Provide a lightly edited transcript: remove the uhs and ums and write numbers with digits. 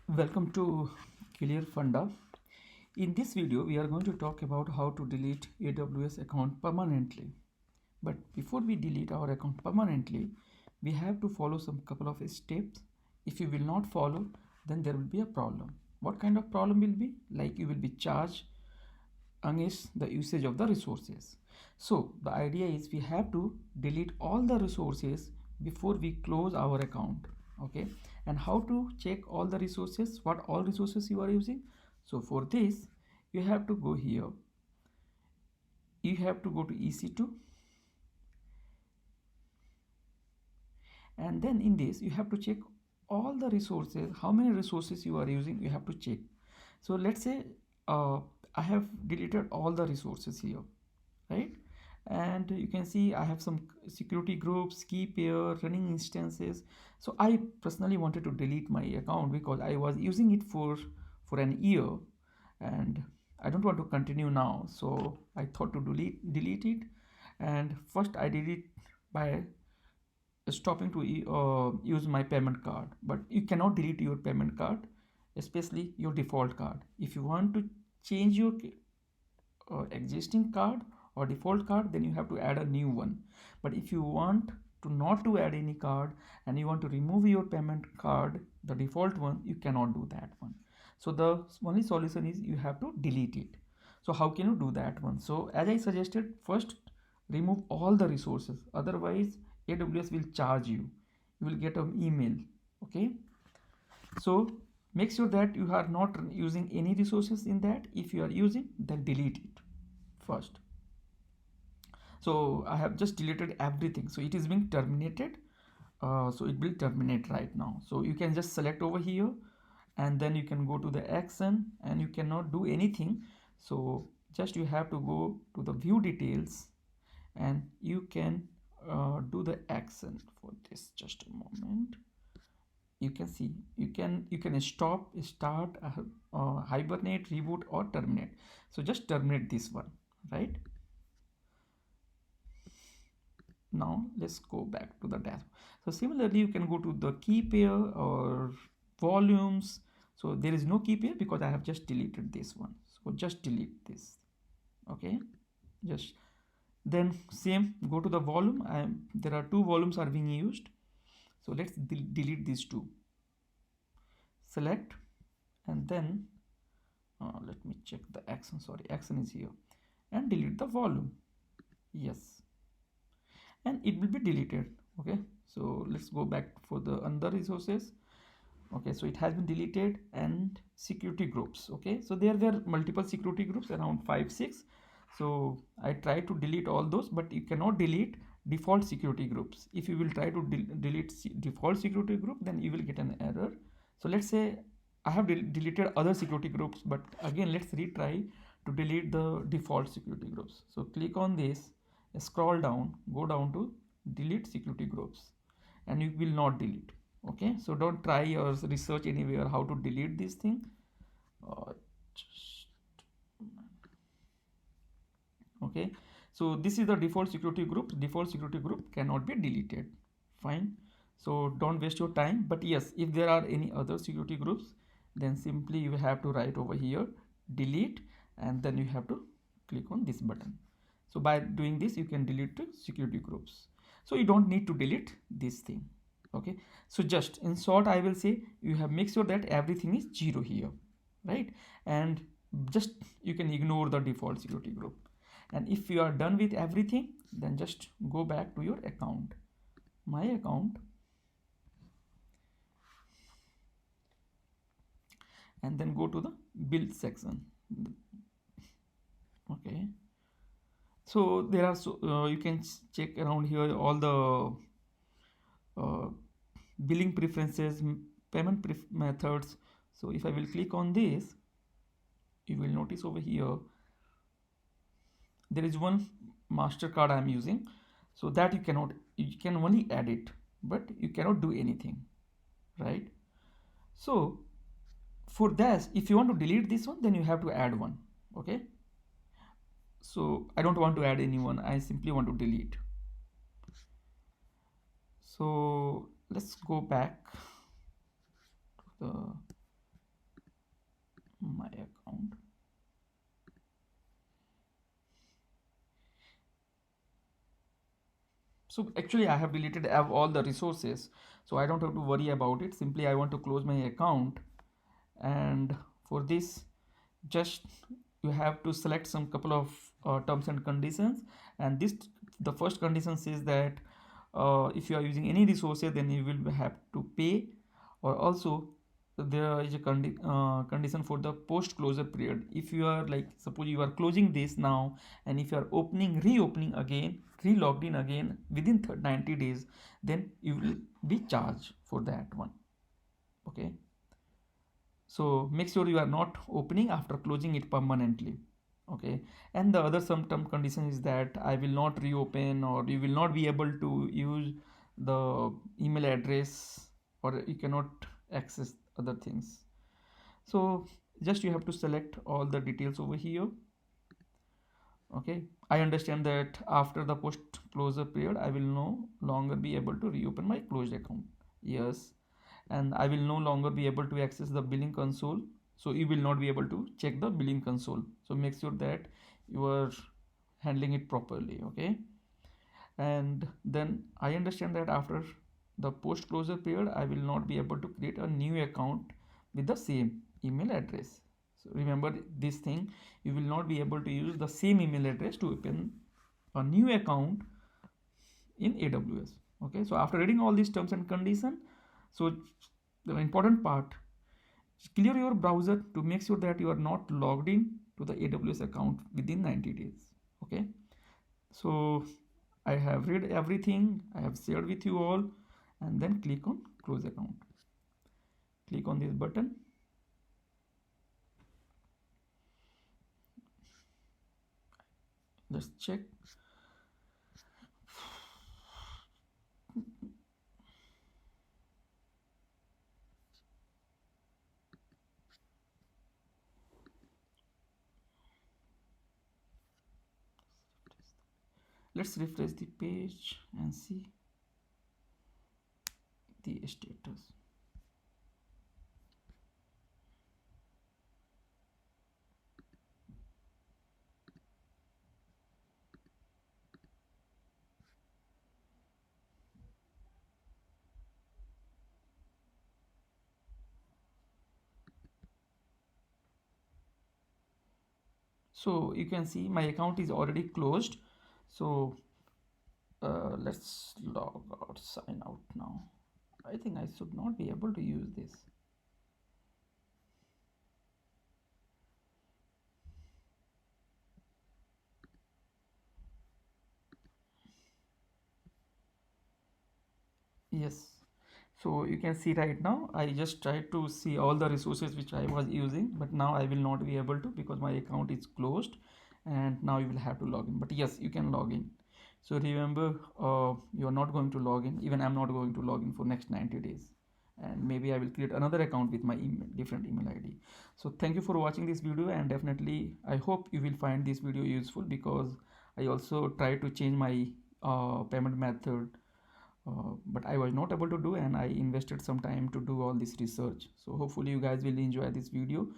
Welcome to Clear Funda. In this video, we are going to talk about how to delete AWS account permanently. But before we delete our account permanently, we have to follow some couple of steps. If you will not follow, then there will be a problem. What kind of problem will be? Like you will be charged against the usage of the resources. So the idea is we have to delete all the resources before we close our account. Okay, and how to check all the resources, what all resources you are using? So for this you have to go here, you have to go to EC2, and then in this you have to check all the resources, how many resources you are using, you have to check. So let's say I have deleted all the resources here, right? And you can see I have some security groups, key pair, running instances. So I personally wanted to delete my account because I was using it for an year, and I don't want to continue now. So I thought to delete it. And first I did it by stopping to use my payment card. But you cannot delete your payment card, especially your default card. If you want to change your existing card or default card, then you have to add a new one. But if you want to not to add any card and you want to remove your payment card, the default one, you cannot do that one. So the only solution is you have to delete it. So how can you do that one? So as I suggested, first remove all the resources, otherwise AWS will charge you, you will get an email. Okay, so make sure that you are not using any resources in that. If you are using, then delete it first. So I have just deleted everything, so it is being terminated. So it will terminate right now. So you can just select over here, and then you can go to the action, and you cannot do anything. So just you have to go to the view details, and you can do the action for this. Just a moment. You can see you can stop, start, hibernate, reboot, or terminate. So just terminate this one, right? Now let's go back to the dashboard. So similarly you can go to the key pair or volumes. So there is no key pair because I have just deleted this one, so just delete this. Okay, just then same, go to the volume. There are two volumes are being used, so let's delete these two. Select, and then let me check the action. Sorry, action is here, and delete the volume. Yes, and it will be deleted. Okay, so let's go back for the other resources. Okay, so it has been deleted. And security groups. Okay, so there were multiple security groups, around 5 6. So I try to delete all those, but you cannot delete default security groups. If you will try to delete default security group, then you will get an error. So let's say I have deleted other security groups, but again let's retry to delete the default security groups. So click on this, scroll down, go down to delete security groups, and you will not delete. Okay, so don't try or research anywhere how to delete this thing. Just, okay, so this is the default security group. Default security group cannot be deleted. Fine, so don't waste your time. But yes, if there are any other security groups, then simply you have to write over here delete, and then you have to click on this button. So by doing this you can delete the security groups, so you don't need to delete this thing. Okay, so just in short I will say you have make sure that everything is 0 here, right? And just you can ignore the default security group. And if you are done with everything, then just go back to your account, my account, and then go to the build section. Okay, so there are you can check around here all the billing preferences, payment methods. So if I will click on this, you will notice over here there is one MasterCard I am using, so that you can only add it, but you cannot do anything, right? So for that, if you want to delete this one, then you have to add one. Okay, so I don't want to add anyone, I simply want to delete. So let's go back to the my account. So actually I have deleted all the resources, so I don't have to worry about it. Simply I want to close my account, and for this just you have to select some couple of terms and conditions. And this, the first condition says that if you are using any resources, then you will have to pay. Or also there is a condition for the post closure period. If you are, like, suppose you are closing this now, and if you are reopening again, re-logged in again within 90 days, then you will be charged for that one. Okay, so make sure you are not opening after closing it permanently. Okay, and the other some term condition is that I will not reopen, or you will not be able to use the email address, or you cannot access other things. So just you have to select all the details over here. Okay, I understand that after the post closure period I will no longer be able to reopen my closed account. Yes, and I will no longer be able to access the billing console, so you will not be able to check the billing console. So make sure that you are handling it properly. Okay, and then I understand that after the post closure period I will not be able to create a new account with the same email address. So remember this thing, you will not be able to use the same email address to open a new account in AWS. Okay, so after reading all these terms and conditions, so the important part, clear your browser to make sure that you are not logged in to the AWS account within 90 days. Okay, so I have read everything, I have shared with you all, and then click on close account. Click on this button. Let's check. Let's refresh the page and see the status. So you can see my account is already closed. So let's log out, sign out now. I think I should not be able to use this. Yes, so you can see right now I just tried to see all the resources which I was using, but now I will not be able to because my account is closed, and now you will have to log in. But yes, you can log in. So remember, you are not going to log in. Even I'm not going to log in for next 90 days, and maybe I will create another account with my email, different email ID. So thank you for watching this video, and definitely I hope you will find this video useful, because I also try to change my payment method, but I was not able to do, and I invested some time to do all this research. So hopefully you guys will enjoy this video.